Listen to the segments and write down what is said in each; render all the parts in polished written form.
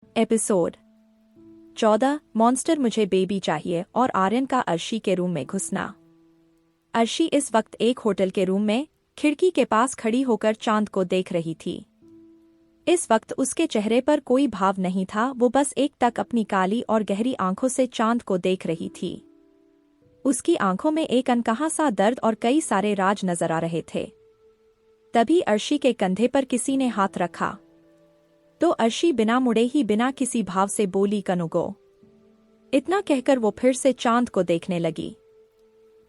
Episode 14 monster मुझे baby चाहिए और आर्यन का अर्शी के रूम में घुसना। अर्शी इस वक्त एक होटल के रूम में खिड़की के पास खड़ी होकर चांद को देख रही थी। इस वक्त उसके चेहरे पर कोई भाव नहीं था, वो बस एक टक अपनी काली और गहरी आंखों से चांद को देख रही थी। उसकी आंखों में एक अनकहा सा दर्द और कई सारे राज नजर आ रहे थे। तभी अर्शी के कंधे पर किसी ने हाथ रखा तो अर्शी बिना मुड़े ही बिना किसी भाव से बोली, कनुगो। इतना कहकर वो फिर से चांद को देखने लगी।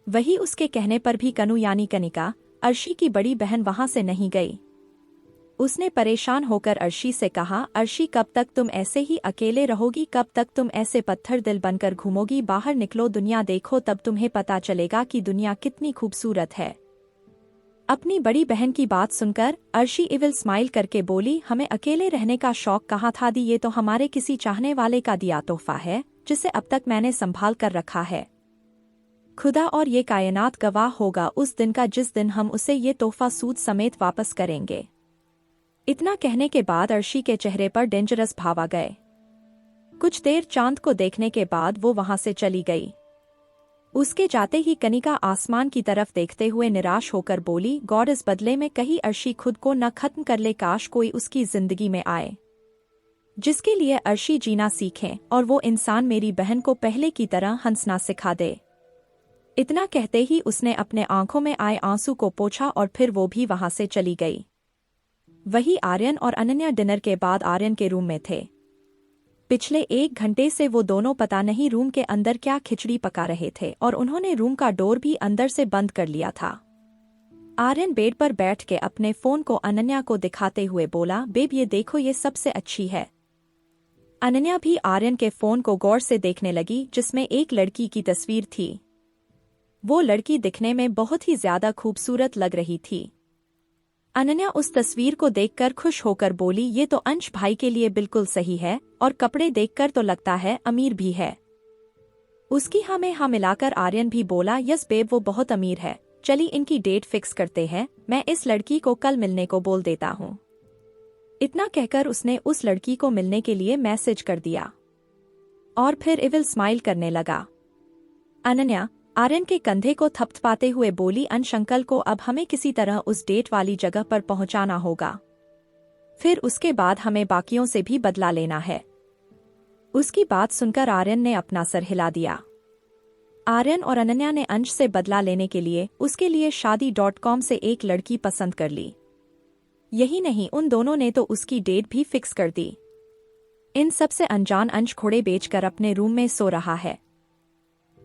वही उसके कहने पर भी कनु यानी कनिका, अर्शी की बड़ी बहन वहां से नहीं गई। उसने परेशान होकर अर्शी से कहा, अर्शी कब तक तुम ऐसे ही अकेले रहोगी, कब तक तुम ऐसे पत्थर दिल बनकर घूमोगी, बाहर निकलो, दुनिया देखो, तब तुम्हें पता चलेगा कि दुनिया कितनी खूबसूरत है। अपनी बड़ी बहन की बात सुनकर अर्शी इविल स्माइल करके बोली, हमें अकेले रहने का शौक कहाँ था दी, ये तो हमारे किसी चाहने वाले का दिया तोहफा है जिसे अब तक मैंने संभाल कर रखा है। खुदा और ये कायनात गवाह होगा उस दिन का जिस दिन हम उसे ये तोहफा सूद समेत वापस करेंगे। इतना कहने के बाद अर्शी के चेहरे पर डेंजरस भाव आ गए। कुछ देर चांद को देखने के बाद वो वहां से चली गई। उसके जाते ही कनिका आसमान की तरफ देखते हुए निराश होकर बोली, गॉड, इस बदले में कहीं अर्शी खुद को न खत्म कर ले, काश कोई उसकी जिंदगी में आए जिसके लिए अर्शी जीना सीखे और वो इंसान मेरी बहन को पहले की तरह हंसना सिखा दे। इतना कहते ही उसने अपने आंखों में आए आंसू को पोंछा और फिर वो भी वहां से चली गई। वही आर्यन और अनन्या डिनर के बाद आर्यन के रूम में थे। पिछले 1 घंटे से वो दोनों पता नहीं रूम के अंदर क्या खिचड़ी पका रहे थे और उन्होंने रूम का डोर भी अंदर से बंद कर लिया था। आर्यन बेड पर बैठ के अपने फोन को अनन्या को दिखाते हुए बोला, बेब ये देखो, ये सबसे अच्छी है। अनन्या भी आर्यन के फोन को गौर से देखने लगी जिसमें एक लड़की की तस्वीर थी। वो लड़की दिखने में बहुत ही ज्यादा खूबसूरत लग रही थी। अनन्या उस तस्वीर को देखकर खुश होकर बोली, ये तो अंश भाई के लिए बिल्कुल सही है और कपड़े देखकर तो लगता है अमीर भी है। उसकी हाँ में हाँ मिलाकर आर्यन भी बोला, यस बेब, वो बहुत अमीर है, चली इनकी डेट फिक्स करते हैं, मैं इस लड़की को कल मिलने को बोल देता हूँ। इतना कहकर उसने उस लड़की को मिलने के लिए मैसेज कर दिया और फिर इविल स्माइल करने लगा। अनन्या आर्यन के कंधे को थपथपाते हुए बोली, अंश अंकल को अब हमें किसी तरह उस डेट वाली जगह पर पहुंचाना होगा, फिर उसके बाद हमें बाकियों से भी बदला लेना है। उसकी बात सुनकर आर्यन ने अपना सर हिला दिया। आर्यन और अनन्या ने अंश से बदला लेने के लिए उसके लिए शादी.com से एक लड़की पसंद कर ली। यही नहीं, उन दोनों ने तो उसकी डेट भी फिक्स कर दी। इन सब से अनजान अंश घोड़े बेचकर अपने रूम में सो रहा है।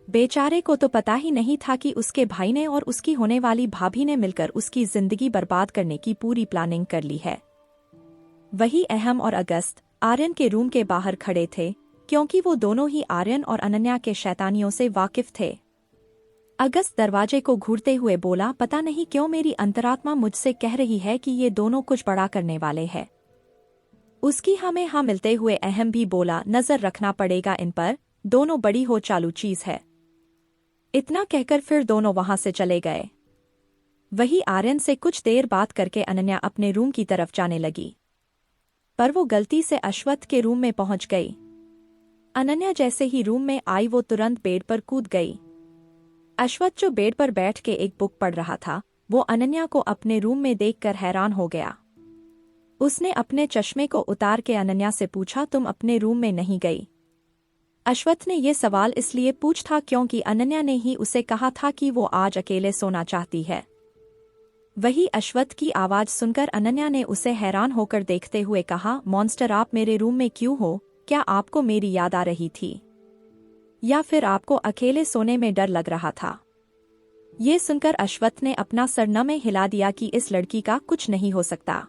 बेचारे को तो पता ही नहीं था कि उसके भाई ने और उसकी होने वाली भाभी ने मिलकर उसकी जिंदगी बर्बाद करने की पूरी प्लानिंग कर ली है। वही अहम और अगस्त आर्यन के रूम के बाहर खड़े थे क्योंकि वो दोनों ही आर्यन और अनन्या के शैतानियों से वाकिफ थे। अगस्त दरवाजे को घूरते हुए बोला, पता नहीं क्यों मेरी अंतरात्मा मुझसे कह रही है कि ये दोनों कुछ बड़ा करने वाले हैं। उसकी हाँ में हाँ मिलते हुए अहम भी बोला, नजर रखना पड़ेगा इन पर, दोनों बड़ी हो चालू चीज है। इतना कहकर फिर दोनों वहां से चले गए। वही आर्यन से कुछ देर बात करके अनन्या अपने रूम की तरफ जाने लगी, पर वो गलती से अश्वत्थ के रूम में पहुंच गई। अनन्या जैसे ही रूम में आई वो तुरंत बेड पर कूद गई। अश्वत्थ जो बेड पर बैठ के एक बुक पढ़ रहा था, वो अनन्या को अपने रूम में देखकर हैरान हो गया। उसने अपने चश्मे को उतार के अनन्या से पूछा, तुम अपने रूम में नहीं गई? अश्वत्थ ने ये सवाल इसलिए पूछा क्योंकि अनन्या ने ही उसे कहा था कि वो आज अकेले सोना चाहती है। वही अश्वत्थ की आवाज सुनकर अनन्या ने उसे हैरान होकर देखते हुए कहा, मॉन्स्टर आप मेरे रूम में क्यों हो? क्या आपको मेरी याद आ रही थी या फिर आपको अकेले सोने में डर लग रहा था? ये सुनकर अश्वत्थ ने अपना सर न में हिला दिया कि इस लड़की का कुछ नहीं हो सकता।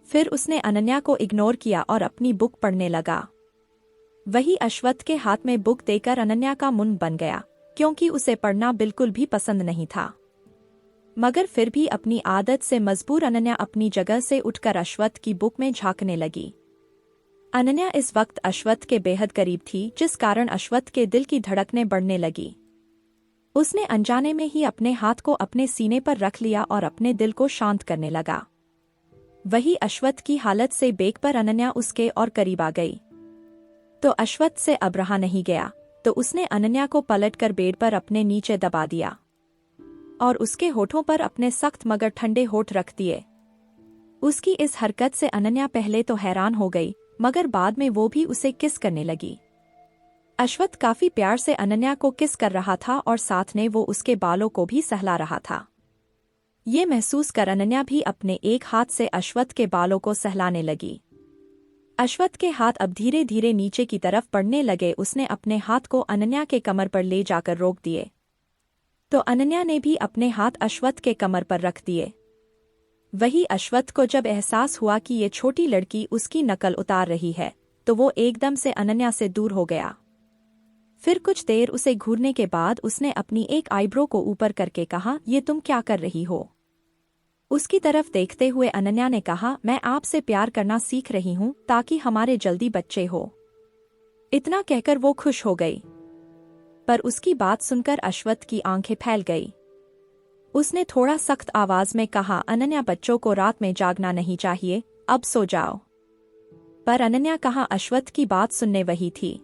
फिर उसने अनन्या को इग्नोर किया और अपनी बुक पढ़ने लगा। वही अश्वत्थ के हाथ में बुक देकर अनन्या का मुंह बन गया क्योंकि उसे पढ़ना बिल्कुल भी पसंद नहीं था। मगर फिर भी अपनी आदत से मजबूर अनन्या अपनी जगह से उठकर अश्वत्थ की बुक में झांकने लगी। अनन्या इस वक्त अश्वत्थ के बेहद करीब थी, जिस कारण अश्वत्थ के दिल की धड़कनें बढ़ने लगी। उसने अनजाने में ही अपने हाथ को अपने सीने पर रख लिया और अपने दिल को शांत करने लगा। वही अश्वत्थ की हालत से देखकर अनन्या उसके और करीब आ गई। तो अश्वत्थ से अब रहा नहीं गया, तो उसने अनन्या को पलटकर बेड पर अपने नीचे दबा दिया और उसके होठों पर अपने सख्त मगर ठंडे होठ रख दिए। उसकी इस हरकत से अनन्या पहले तो हैरान हो गई, मगर बाद में वो भी उसे किस करने लगी। अश्वत्थ काफी प्यार से अनन्या को किस कर रहा था और साथ में वो उसके बालों को भी सहला रहा था। ये महसूस कर अनन्या भी अपने एक हाथ से अश्वत्थ के बालों को सहलाने लगी। अश्वत्थ के हाथ अब धीरे धीरे नीचे की तरफ बढ़ने लगे। उसने अपने हाथ को अनन्या के कमर पर ले जाकर रोक दिए, तो अनन्या ने भी अपने हाथ अश्वत्थ के कमर पर रख दिए। वही अश्वत्थ को जब एहसास हुआ कि ये छोटी लड़की उसकी नकल उतार रही है, तो वो एकदम से अनन्या से दूर हो गया। फिर कुछ देर उसे घूरने के बाद उसने अपनी एक आईब्रो को ऊपर करके कहा, ये तुम क्या कर रही हो? उसकी तरफ देखते हुए अनन्या ने कहा, मैं आपसे प्यार करना सीख रही हूँ ताकि हमारे जल्दी बच्चे हो। इतना कहकर वो खुश हो गई, पर उसकी बात सुनकर अश्वत्थ की आंखें फैल गई। उसने थोड़ा सख्त आवाज में कहा, अनन्या बच्चों को रात में जागना नहीं चाहिए, अब सो जाओ। पर अनन्या कहाँ अश्वत्थ की बात सुनने वही थी।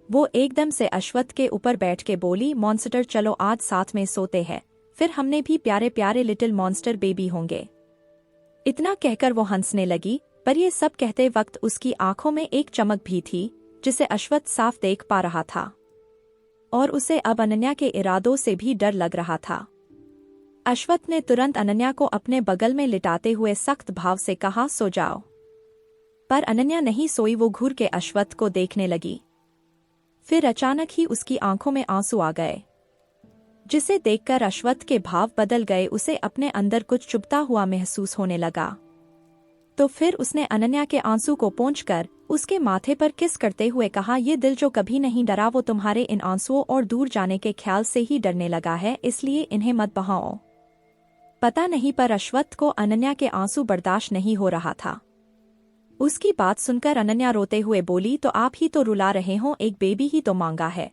वो एकदम से अश्वत्थ के ऊपर बैठ के बोली, मॉन्स्टर चलो आज साथ में सोते हैं, फिर हमने भी प्यारे प्यारे लिटिल मॉन्स्टर बेबी होंगे। इतना कहकर वो हंसने लगी, पर ये सब कहते वक्त उसकी आंखों में एक चमक भी थी जिसे अश्वत्थ साफ देख पा रहा था, और उसे अब अनन्या के इरादों से भी डर लग रहा था। अश्वत्थ ने तुरंत अनन्या को अपने बगल में लिटाते हुए सख्त भाव से कहा, सो जाओ। पर अनन्या नहीं सोई। वो घूर के अश्वत्थ को देखने लगी। फिर अचानक ही उसकी आंखों में आंसू आ गए, जिसे देखकर अश्वत्थ के भाव बदल गए। उसे अपने अंदर कुछ चुभता हुआ महसूस होने लगा। तो फिर उसने अनन्या के आंसू को पोंछकर उसके माथे पर किस करते हुए कहा, ये दिल जो कभी नहीं डरा वो तुम्हारे इन आंसुओं और दूर जाने के ख्याल से ही डरने लगा है, इसलिए इन्हें मत बहाओ। पता नहीं, पर अश्वत्थ को अनन्या के आंसू बर्दाश्त नहीं हो रहा था। उसकी बात सुनकर अनन्या रोते हुए बोली, तो आप ही तो रुला रहे हो, एक बेबी ही तो मांगा है।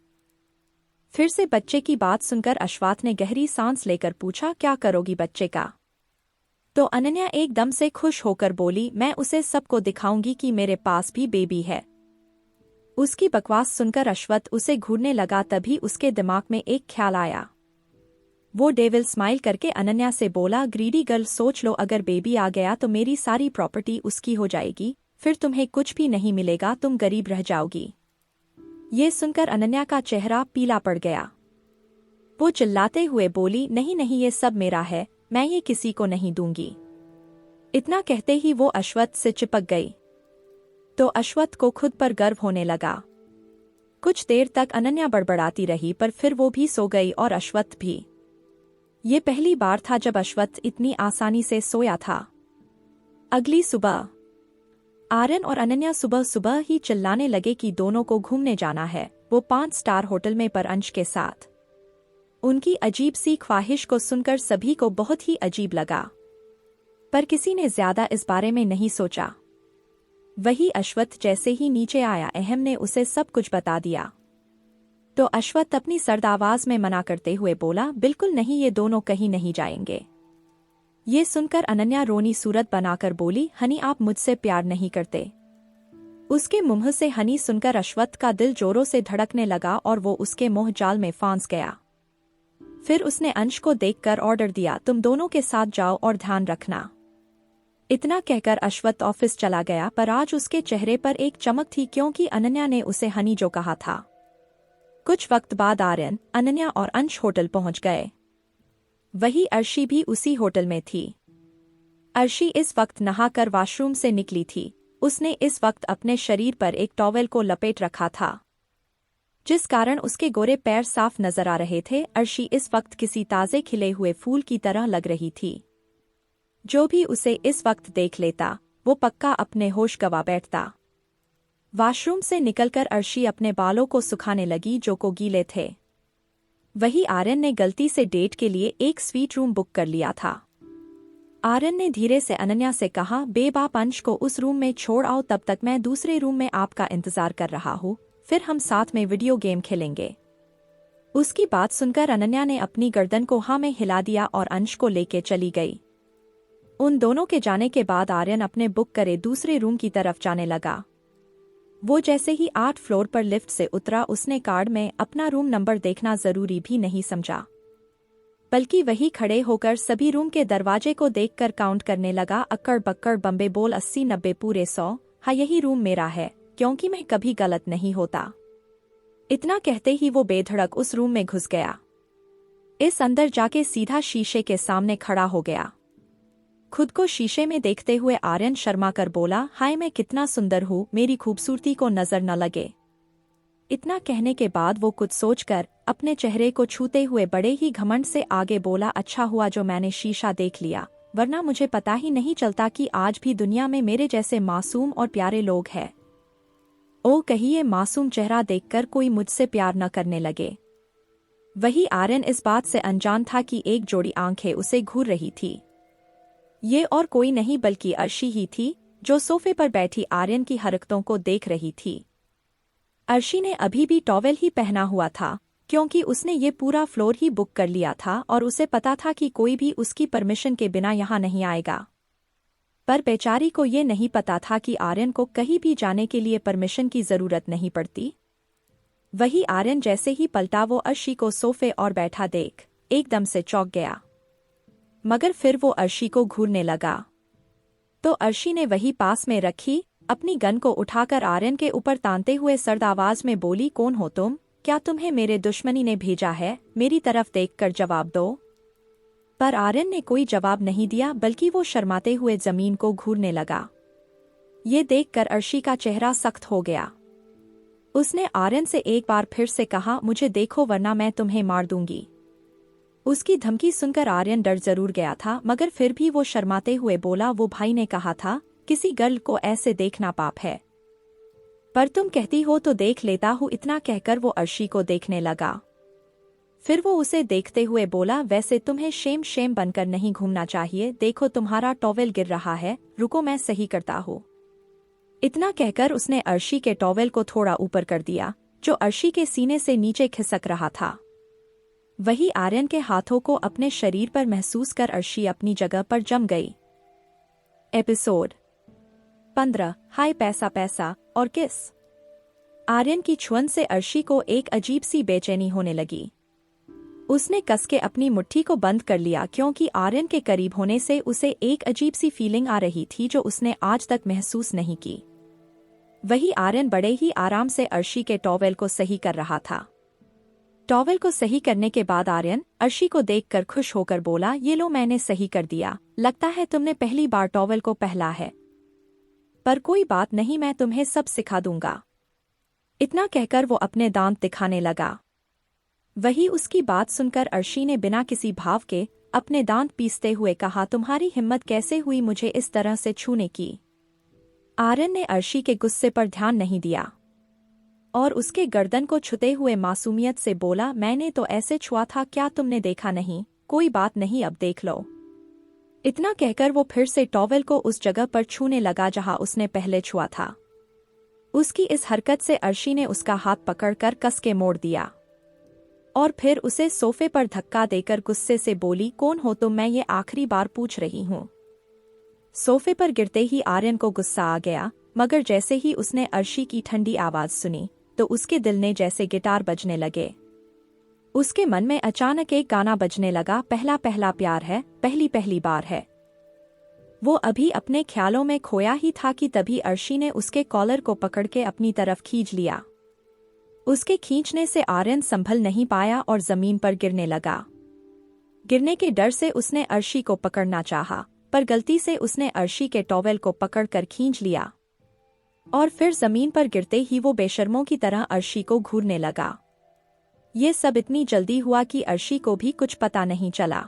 फिर से बच्चे की बात सुनकर अश्वत्थ ने गहरी सांस लेकर पूछा, क्या करोगी बच्चे का? तो अनन्या एकदम से खुश होकर बोली, मैं उसे सबको दिखाऊंगी कि मेरे पास भी बेबी है। उसकी बकवास सुनकर अश्वत्थ उसे घूरने लगा। तभी उसके दिमाग में एक ख्याल आया। वो डेविल स्माइल करके अनन्या से बोला, ग्रीडी गर्ल, सोच लो अगर बेबी आ गया तो मेरी सारी प्रॉपर्टी उसकी हो जाएगी, फिर तुम्हें कुछ भी नहीं मिलेगा, तुम गरीब रह जाओगी। ये सुनकर अनन्या का चेहरा पीला पड़ गया। वो चिल्लाते हुए बोली, नहीं नहीं, ये सब मेरा है, मैं ये किसी को नहीं दूंगी। इतना कहते ही वो अश्वत्थ से चिपक गई। तो अश्वत्थ को खुद पर गर्व होने लगा। कुछ देर तक अनन्या बड़बड़ाती रही, पर फिर वो भी सो गई और अश्वत्थ भी। ये पहली बार था जब अश्वत्थ इतनी आसानी से सोया था। अगली सुबह आर्यन और अनन्या सुबह सुबह ही चिल्लाने लगे कि दोनों को घूमने जाना है, वो 5 स्टार होटल में, पर अंश के साथ। उनकी अजीब सी ख्वाहिश को सुनकर सभी को बहुत ही अजीब लगा, पर किसी ने ज्यादा इस बारे में नहीं सोचा। वही अश्वत्थ जैसे ही नीचे आया, अहम ने उसे सब कुछ बता दिया। तो अश्वत्थ अपनी सर्द आवाज में मना करते हुए बोला, बिल्कुल नहीं, ये दोनों कहीं नहीं जाएंगे। ये सुनकर अनन्या रोनी सूरत बनाकर बोली, हनी आप मुझसे प्यार नहीं करते। उसके मुंह से हनी सुनकर अश्वत्थ का दिल जोरों से धड़कने लगा और वो उसके मोह जाल में फांस गया। फिर उसने अंश को देखकर ऑर्डर दिया, तुम दोनों के साथ जाओ और ध्यान रखना। इतना कहकर अश्वत्थ ऑफिस चला गया, पर आज उसके चेहरे पर एक चमक थी, क्योंकि अनन्या ने उसे हनी जो कहा था। कुछ वक्त बाद आर्यन, अनन्या और अंश होटल पहुंच गए। वही अर्शी भी उसी होटल में थी। अर्शी इस वक्त नहाकर वॉशरूम से निकली थी। उसने इस वक्त अपने शरीर पर एक टॉवेल को लपेट रखा था, जिस कारण उसके गोरे पैर साफ नजर आ रहे थे। अर्शी इस वक्त किसी ताजे खिले हुए फूल की तरह लग रही थी। जो भी उसे इस वक्त देख लेता, वो पक्का अपने होश गंवा बैठता। वॉशरूम से निकलकर अर्शी अपने बालों को सुखाने लगी, जो को गीले थे। वही आर्यन ने गलती से डेट के लिए एक स्वीट रूम बुक कर लिया था। आर्यन ने धीरे से अनन्या से कहा, बेब आप अंश को उस रूम में छोड़ आओ, तब तक मैं दूसरे रूम में आपका इंतजार कर रहा हूँ, फिर हम साथ में वीडियो गेम खेलेंगे। उसकी बात सुनकर अनन्या ने अपनी गर्दन को हाँ में हिला दिया और अंश को लेके चली गई। उन दोनों के जाने के बाद आर्यन अपने बुक करे दूसरे रूम की तरफ जाने लगा। वो जैसे ही 8 फ्लोर पर लिफ्ट से उतरा उसने कार्ड में अपना रूम नंबर देखना जरूरी भी नहीं समझा, बल्कि वही खड़े होकर सभी रूम के दरवाजे को देखकर काउंट करने लगा। अक्कड़ बक्कड़ बम्बे बोल 80 90 पूरे 100। हाँ, यही रूम मेरा है, क्योंकि मैं कभी गलत नहीं होता। इतना कहते ही वो बेधड़क उस रूम में घुस गया। इस अंदर जाके सीधा शीशे के सामने खड़ा हो गया। खुद को शीशे में देखते हुए आर्यन शर्मा कर बोला, हाय मैं कितना सुंदर हूँ, मेरी खूबसूरती को नजर न लगे। इतना कहने के बाद वो कुछ सोचकर अपने चेहरे को छूते हुए बड़े ही घमंड से आगे बोला, अच्छा हुआ जो मैंने शीशा देख लिया, वरना मुझे पता ही नहीं चलता कि आज भी दुनिया में मेरे जैसे मासूम और प्यारे लोग हैं। ओ कहिए मासूम चेहरा देखकर कोई मुझसे प्यार न करने लगे। वही आर्यन इस बात से अनजान था कि एक जोड़ी आंखें उसे घूर रही थी। ये और कोई नहीं बल्कि अर्शी ही थी, जो सोफे पर बैठी आर्यन की हरकतों को देख रही थी। अर्शी ने अभी भी टॉवेल ही पहना हुआ था, क्योंकि उसने ये पूरा फ्लोर ही बुक कर लिया था और उसे पता था कि कोई भी उसकी परमिशन के बिना यहाँ नहीं आएगा। पर बेचारी को ये नहीं पता था कि आर्यन को कहीं भी जाने के लिए परमिशन की जरूरत नहीं पड़ती। वही आर्यन जैसे ही पलटा वो अर्शी को सोफे और बैठा देख एकदम से चौंक गया, मगर फिर वो अर्शी को घूरने लगा। तो अर्शी ने वही पास में रखी अपनी गन को उठाकर आर्यन के ऊपर तानते हुए सर्द आवाज में बोली, कौन हो तुम? क्या तुम्हें मेरे दुश्मनी ने भेजा है? मेरी तरफ देखकर जवाब दो। पर आर्यन ने कोई जवाब नहीं दिया, बल्कि वो शर्माते हुए जमीन को घूरने लगा। ये देखकर अर्शी का चेहरा सख्त हो गया। उसने आर्यन से एक बार फिर से कहा, मुझे देखो वरना मैं तुम्हें मार दूंगी। उसकी धमकी सुनकर आर्यन डर जरूर गया था, मगर फिर भी वो शर्माते हुए बोला, वो भाई ने कहा था किसी गर्ल को ऐसे देखना पाप है, पर तुम कहती हो तो देख लेता हूँ। इतना कहकर वो अर्शी को देखने लगा। फिर वो उसे देखते हुए बोला, वैसे तुम्हें शेम बनकर नहीं घूमना चाहिए, देखो तुम्हारा टॉवेल गिर रहा है, रुको मैं सही करता हूँ। इतना कहकर उसने अर्शी के टॉवेल को थोड़ा ऊपर कर दिया, जो अर्शी के सीने से नीचे खिसक रहा था। वही आर्यन के हाथों को अपने शरीर पर महसूस कर अर्शी अपनी जगह पर जम गई। एपिसोड 15 हाय पैसा पैसा और किस। आर्यन की छुअन से अर्शी को एक अजीब सी बेचैनी होने लगी। उसने कस के अपनी मुट्ठी को बंद कर लिया, क्योंकि आर्यन के करीब होने से उसे एक अजीब सी फीलिंग आ रही थी जो उसने आज तक महसूस नहीं की। वही आर्यन बड़े ही आराम से अर्शी के टॉवेल को सही कर रहा था। टॉवेल को सही करने के बाद आर्यन अर्शी को देखकर खुश होकर बोला, ये लो मैंने सही कर दिया, लगता है तुमने पहली बार टॉवेल को पहला है, पर कोई बात नहीं, मैं तुम्हें सब सिखा दूंगा। इतना कहकर वो अपने दांत दिखाने लगा। वही उसकी बात सुनकर अर्शी ने बिना किसी भाव के अपने दांत पीसते हुए कहा, तुम्हारी हिम्मत कैसे हुई मुझे इस तरह से छूने की? आर्यन ने अर्शी के गुस्से पर ध्यान नहीं दिया और उसके गर्दन को छुते हुए मासूमियत से बोला, मैंने तो ऐसे छुआ था, क्या तुमने देखा नहीं? कोई बात नहीं, अब देख लो। इतना कहकर वो फिर से टॉवेल को उस जगह पर छूने लगा जहां उसने पहले छुआ था। उसकी इस हरकत से अर्शी ने उसका हाथ पकड़कर कस के मोड़ दिया और फिर उसे सोफे पर धक्का देकर गुस्से से बोली, कौन हो तुम? मैं ये आखिरी बार पूछ रही हूँ। सोफे पर गिरते ही आर्यन को गुस्सा आ गया, मगर जैसे ही उसने अर्शी की ठंडी आवाज सुनी तो उसके दिल ने जैसे गिटार बजने लगे। उसके मन में अचानक एक गाना बजने लगा, पहला पहला प्यार है, पहली पहली बार है। वो अभी अपने ख्यालों में खोया ही था कि तभी अर्शी ने उसके कॉलर को पकड़ के अपनी तरफ खींच लिया। उसके खींचने से आर्यन संभल नहीं पाया और जमीन पर गिरने लगा। गिरने के डर से उसने अर्शी को पकड़ना चाहा, पर गलती से उसने अर्शी के टॉवेल को पकड़कर खींच लिया और फिर जमीन पर गिरते ही वो बेशर्मों की तरह अर्शी को घूरने लगा। ये सब इतनी जल्दी हुआ कि अर्शी को भी कुछ पता नहीं चला,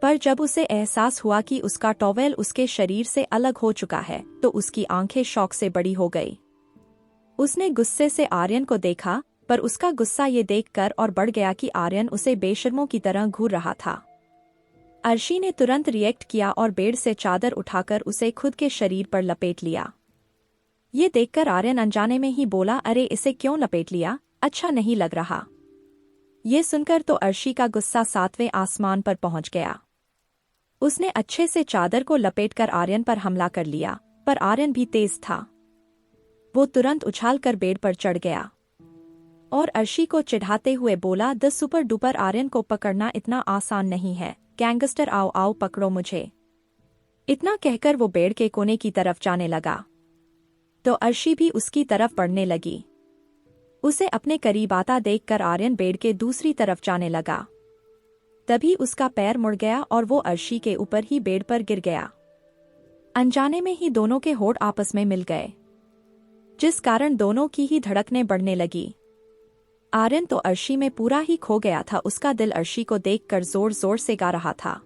पर जब उसे एहसास हुआ कि उसका टॉवेल उसके शरीर से अलग हो चुका है तो उसकी आंखें शौक से बड़ी हो गई। उसने गुस्से से आर्यन को देखा, पर उसका गुस्सा ये देखकर और बढ़ गया कि आर्यन उसे बेशर्मों की तरह घूर रहा था। अर्शी ने तुरंत रिएक्ट किया और बेड से चादर उठाकर उसे खुद के शरीर पर लपेट लिया। ये देखकर आर्यन अनजाने में ही बोला, अरे इसे क्यों लपेट लिया, अच्छा नहीं लग रहा। ये सुनकर तो अर्शी का गुस्सा 7वें आसमान पर पहुंच गया। उसने अच्छे से चादर को लपेटकर आर्यन पर हमला कर लिया, पर आर्यन भी तेज था। वो तुरंत उछालकर बेड पर चढ़ गया और अर्शी को चिढ़ाते हुए बोला, द सुपर डुपर आर्यन को पकड़ना इतना आसान नहीं है। गैंगस्टर आओ आओ पकड़ो मुझे। इतना कहकर वो बेड के कोने की तरफ जाने लगा तो अर्शी भी उसकी तरफ बढ़ने लगी। उसे अपने करीब आता देखकर आर्यन बेड के दूसरी तरफ जाने लगा। तभी उसका पैर मुड़ गया और वो अर्शी के ऊपर ही बेड पर गिर गया। अनजाने में ही दोनों के होठ आपस में मिल गए, जिस कारण दोनों की ही धड़कनें बढ़ने लगी। आर्यन तो अर्शी में पूरा ही खो गया था। उसका दिल अर्शी को देखकर जोर जोर से गा रहा था,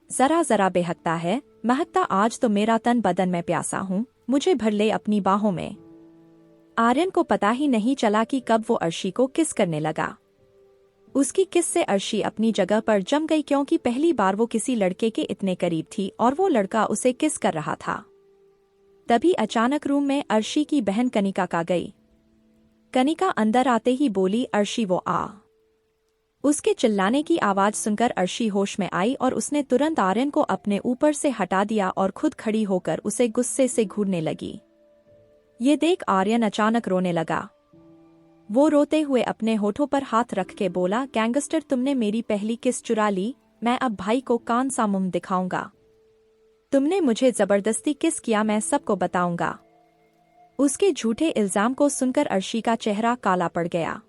जरा जरा बेहकता है, महकता आज तो मेरा तन बदन में प्यासा हूँ, मुझे भर ले अपनी बाहों में। आर्यन को पता ही नहीं चला कि कब वो अर्शी को किस करने लगा। उसकी किस से अर्शी अपनी जगह पर जम गई, क्योंकि पहली बार वो किसी लड़के के इतने करीब थी और वो लड़का उसे किस कर रहा था। तभी अचानक रूम में अर्शी की बहन कनिका का गई। कनिका अंदर आते ही बोली, अर्शी वो आ। उसके चिल्लाने की आवाज सुनकर अर्शी होश में आई और उसने तुरंत आर्यन को अपने ऊपर से हटा दिया और खुद खड़ी होकर उसे गुस्से से घूरने लगी। ये देख आर्यन अचानक रोने लगा। वो रोते हुए अपने होठों पर हाथ रख के बोला, गैंगस्टर तुमने मेरी पहली किस चुरा ली, मैं अब भाई को कौन सा मुंह दिखाऊंगा। तुमने मुझे जबरदस्ती किस किया, मैं सबको बताऊंगा। उसके झूठे इल्जाम को सुनकर अर्शी का चेहरा काला पड़ गया।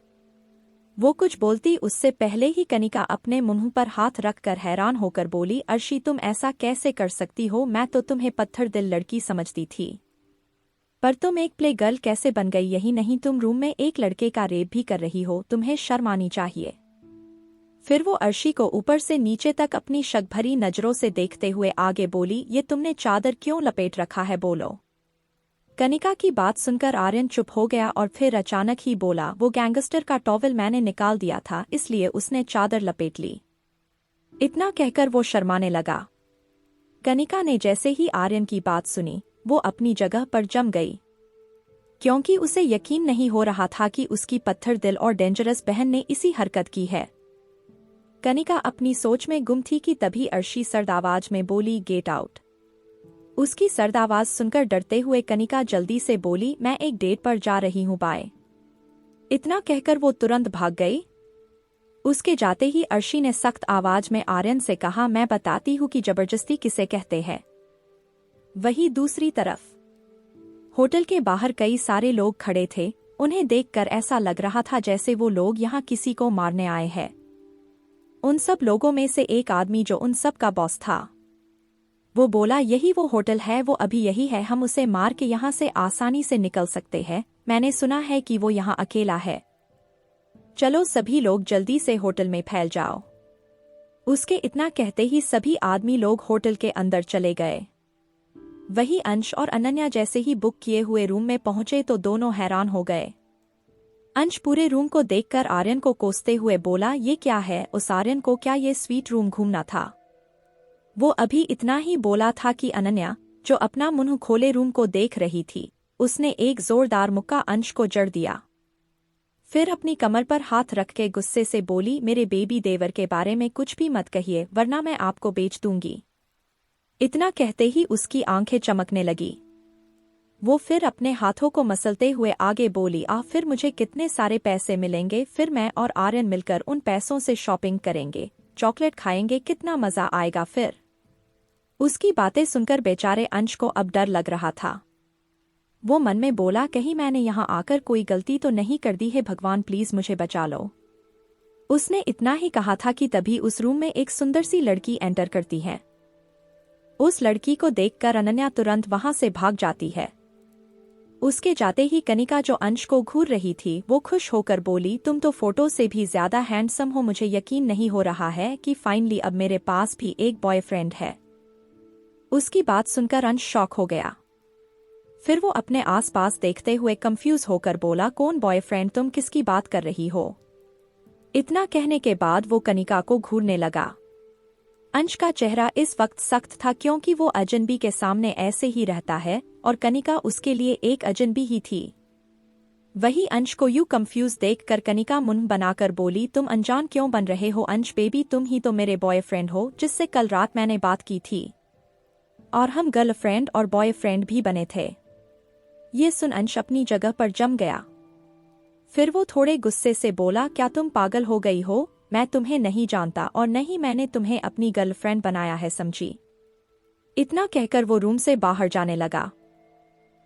वो कुछ बोलती उससे पहले ही कनिका अपने मुंह पर हाथ रखकर हैरान होकर बोली, अर्शी तुम ऐसा कैसे कर सकती हो, मैं तो तुम्हें पत्थर दिल लड़की समझती थी, पर तुम एक प्ले गर्ल कैसे बन गई। यही नहीं, तुम रूम में एक लड़के का रेप भी कर रही हो, तुम्हें शर्म आनी चाहिए। फिर वो अर्शी को ऊपर से नीचे तक अपनी शक भरी नजरों से देखते हुए आगे बोली, ये तुमने चादर क्यों लपेट रखा है, बोलो। कनिका की बात सुनकर आर्यन चुप हो गया और फिर अचानक ही बोला, वो गैंगस्टर का टॉवल मैंने निकाल दिया था, इसलिए उसने चादर लपेट ली। इतना कहकर वो शर्माने लगा। कनिका ने जैसे ही आर्यन की बात सुनी वो अपनी जगह पर जम गई, क्योंकि उसे यकीन नहीं हो रहा था कि उसकी पत्थर दिल और डेंजरस बहन ने इसी हरकत की है। कनिका अपनी सोच में गुम थी कि तभी अर्शी सर्द आवाज में बोली, गेट आउट। उसकी सर्द आवाज सुनकर डरते हुए कनिका जल्दी से बोली, मैं एक डेट पर जा रही हूँ, बाय। इतना कहकर वो तुरंत भाग गई। उसके जाते ही अर्शी ने सख्त आवाज में आर्यन से कहा, मैं बताती हूँ कि जबरदस्ती किसे कहते हैं। वहीं दूसरी तरफ होटल के बाहर कई सारे लोग खड़े थे। उन्हें देखकर ऐसा लग रहा था जैसे वो लोग यहाँ किसी को मारने आए हैं। उन सब लोगों में से एक आदमी जो उन सब का बॉस था, वो बोला, यही वो होटल है, वो अभी यही है, हम उसे मार के यहाँ से आसानी से निकल सकते हैं। मैंने सुना है कि वो यहाँ अकेला है। चलो सभी लोग जल्दी से होटल में फैल जाओ। उसके इतना कहते ही सभी आदमी लोग होटल के अंदर चले गए। वही अंश और अनन्या जैसे ही बुक किए हुए रूम में पहुंचे तो दोनों हैरान हो गए। अंश पूरे रूम को देखकर आर्यन को कोसते हुए बोला, ये क्या है। उस आर्यन को क्या ये स्वीट रूम घूमना था। वो अभी इतना ही बोला था कि अनन्या, जो अपना मुंह खोले रूम को देख रही थी, उसने एक जोरदार मुक्का अंश को जड़ दिया। फिर अपनी कमर पर हाथ रख के गुस्से से बोली, मेरे बेबी देवर के बारे में कुछ भी मत कहिए, वरना मैं आपको बेच दूंगी। इतना कहते ही उसकी आंखें चमकने लगी। वो फिर अपने हाथों को मसलते हुए आगे बोली, फिर मुझे कितने सारे पैसे मिलेंगे, फिर मैं और आर्यन मिलकर उन पैसों से शॉपिंग करेंगे, चॉकलेट खाएंगे, कितना मजा आएगा। फिर उसकी बातें सुनकर बेचारे अंश को अब डर लग रहा था। वो मन में बोला, कहीं मैंने यहाँ आकर कोई गलती तो नहीं कर दी है, भगवान प्लीज मुझे बचा लो। उसने इतना ही कहा था कि तभी उस रूम में एक सुंदर सी लड़की एंटर करती है। उस लड़की को देखकर अनन्या तुरंत वहां से भाग जाती है। उसके जाते ही कनिका, जो अंश को घूर रही थी, वो खुश होकर बोली, तुम तो फोटो से भी ज्यादा हैंडसम हो, मुझे यकीन नहीं हो रहा है कि फाइनली अब मेरे पास भी एक बॉयफ्रेंड है। उसकी बात सुनकर अंश शॉक हो गया। फिर वो अपने आसपास देखते हुए कंफ्यूज होकर बोला, कौन बॉयफ्रेंड, तुम किसकी बात कर रही हो। इतना कहने के बाद वो कनिका को घूरने लगा। अंश का चेहरा इस वक्त सख्त था, क्योंकि वो अजनबी के सामने ऐसे ही रहता है और कनिका उसके लिए एक अजनबी ही थी। वही अंश को यूं कंफ्यूज देखकर कनिका मुंह बनाकर बोली, तुम अनजान क्यों बन रहे हो अंश बेबी, तुम ही तो मेरे बॉयफ्रेंड हो जिससे कल रात मैंने बात की थी, और हम गर्लफ्रेंड और बॉयफ्रेंड भी बने थे। ये सुन अंश अपनी जगह पर जम गया। फिर वो थोड़े गुस्से से बोला, क्या तुम पागल हो गई हो, मैं तुम्हें नहीं जानता और न ही मैंने तुम्हें अपनी गर्लफ्रेंड बनाया है, समझी। इतना कहकर वो रूम से बाहर जाने लगा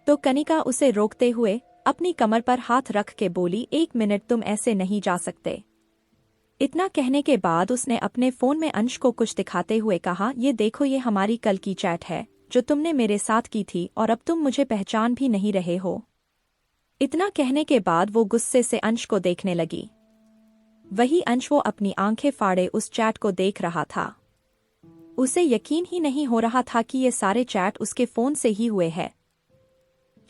तो कनिका उसे रोकते हुए अपनी कमर पर हाथ रख के बोली, 1 मिनट, तुम ऐसे नहीं जा सकते। इतना कहने के बाद उसने अपने फोन में अंश को कुछ दिखाते हुए कहा, ये देखो, ये हमारी कल की चैट है जो तुमने मेरे साथ की थी और अब तुम मुझे पहचान भी नहीं रहे हो। इतना कहने के बाद वो गुस्से से अंश को देखने लगी। वही अंश वो अपनी आंखें फाड़े उस चैट को देख रहा था। उसे यकीन ही नहीं हो रहा था कि ये सारे चैट उसके फोन से ही हुए हैं।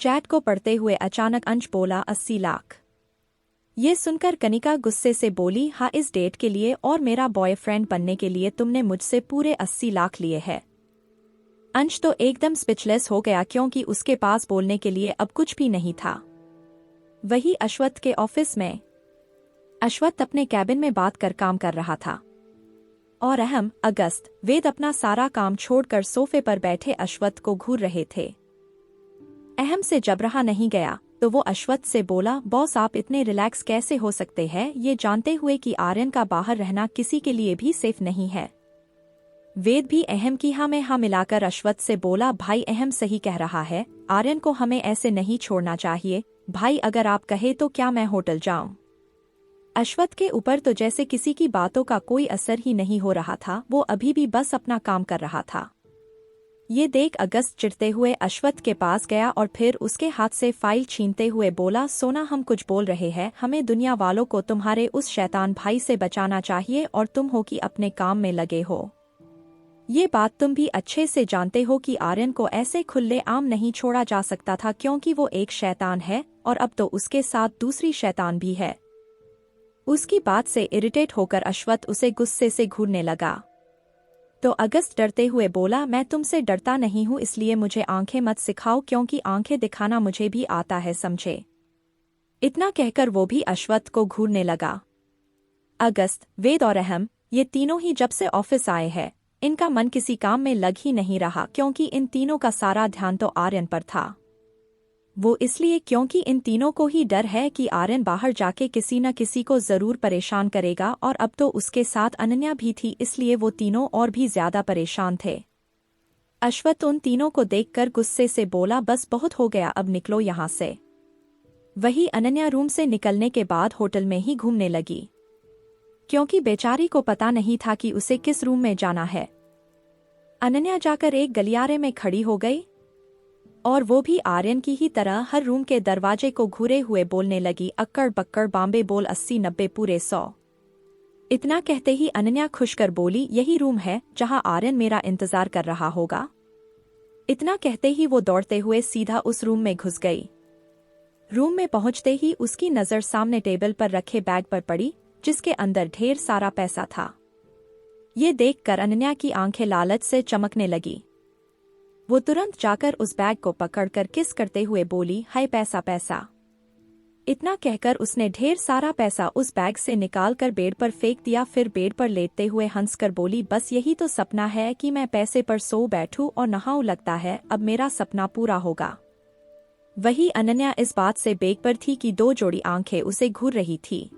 चैट को पढ़ते हुए अचानक अंश बोला, 80 लाख। ये सुनकर कनिका गुस्से से बोली, हाँ, इस डेट के लिए और मेरा बॉयफ्रेंड बनने के लिए तुमने मुझसे पूरे 80 लाख लिए हैं। अंश तो एकदम स्पीचलेस हो गया क्योंकि उसके पास बोलने के लिए अब कुछ भी नहीं था। वही अश्वत्थ के ऑफिस में अश्वत्थ अपने कैबिन में बात कर काम कर रहा था और अहम, अगस्त, वेद अपना सारा काम छोड़कर सोफे पर बैठे अश्वत्थ को घूर रहे थे। अहम से जब रहा नहीं गया तो वो अश्वत्थ से बोला, बॉस, आप इतने रिलैक्स कैसे हो सकते हैं, ये जानते हुए कि आर्यन का बाहर रहना किसी के लिए भी सेफ नहीं है। वेद भी अहम की हाँ में हाँ मिलाकर अश्वत्थ से बोला, भाई, अहम सही कह रहा है, आर्यन को हमें ऐसे नहीं छोड़ना चाहिए। भाई, अगर आप कहे तो क्या मैं होटल जाऊं? अश्वत्थ के ऊपर तो जैसे किसी की बातों का कोई असर ही नहीं हो रहा था, वो अभी भी बस अपना काम कर रहा था। ये देख अगस्त चिढ़ते हुए अश्वत्थ के पास गया और फिर उसके हाथ से फाइल छीनते हुए बोला, सोना, हम कुछ बोल रहे हैं, हमें दुनिया वालों को तुम्हारे उस शैतान भाई से बचाना चाहिए और तुम हो कि अपने काम में लगे हो। ये बात तुम भी अच्छे से जानते हो कि आर्यन को ऐसे खुले आम नहीं छोड़ा जा सकता था क्योंकि वो एक शैतान है और अब तो उसके साथ दूसरी शैतान भी है। उसकी बात से इरिटेट होकर अश्वत्थ उसे गुस्से से घूरने लगा तो अगस्त डरते हुए बोला, मैं तुमसे डरता नहीं हूँ, इसलिए मुझे आंखें मत सिखाओ क्योंकि आंखें दिखाना मुझे भी आता है, समझे। इतना कहकर वो भी अश्वत्थ को घूरने लगा। अगस्त, वेद और अहम, ये तीनों ही जब से ऑफिस आए हैं इनका मन किसी काम में लग ही नहीं रहा क्योंकि इन तीनों का सारा ध्यान तो आर्यन पर था। वो इसलिए क्योंकि इन तीनों को ही डर है कि आर्यन बाहर जाके किसी न किसी को जरूर परेशान करेगा और अब तो उसके साथ अनन्या भी थी, इसलिए वो तीनों और भी ज्यादा परेशान थे। अश्वत्थ उन तीनों को देखकर गुस्से से बोला, बस बहुत हो गया, अब निकलो यहाँ से। वही अनन्या रूम से निकलने के बाद होटल में ही घूमने लगी क्योंकि बेचारी को पता नहीं था कि उसे किस रूम में जाना है। अनन्या जाकर एक गलियारे में खड़ी हो गई और वो भी आर्यन की ही तरह हर रूम के दरवाजे को घूरे हुए बोलने लगी, अक्कड़ बक्कड़ बाम्बे बोल, 80 90 पूरे 100। इतना कहते ही अनन्या खुश कर बोली, यही रूम है जहां आर्यन मेरा इंतजार कर रहा होगा। इतना कहते ही वो दौड़ते हुए सीधा उस रूम में घुस गई। रूम में पहुंचते ही उसकी नजर सामने टेबल पर रखे बैग पर पड़ी जिसके अंदर ढेर सारा पैसा था। ये देखकर अनन्या की आंखें लालच से चमकने लगी। वो तुरंत जाकर उस बैग को पकड़कर किस करते हुए बोली, हाय पैसा पैसा। इतना कहकर उसने ढेर सारा पैसा उस बैग से निकालकर बेड पर फेंक दिया। फिर बेड पर लेटते हुए हंसकर बोली, बस यही तो सपना है कि मैं पैसे पर सो बैठूं और नहाऊं, लगता है अब मेरा सपना पूरा होगा। वही अनन्या इस बात से बेग पर थी कि 2 जोड़ी आंखें उसे घूर रही थी।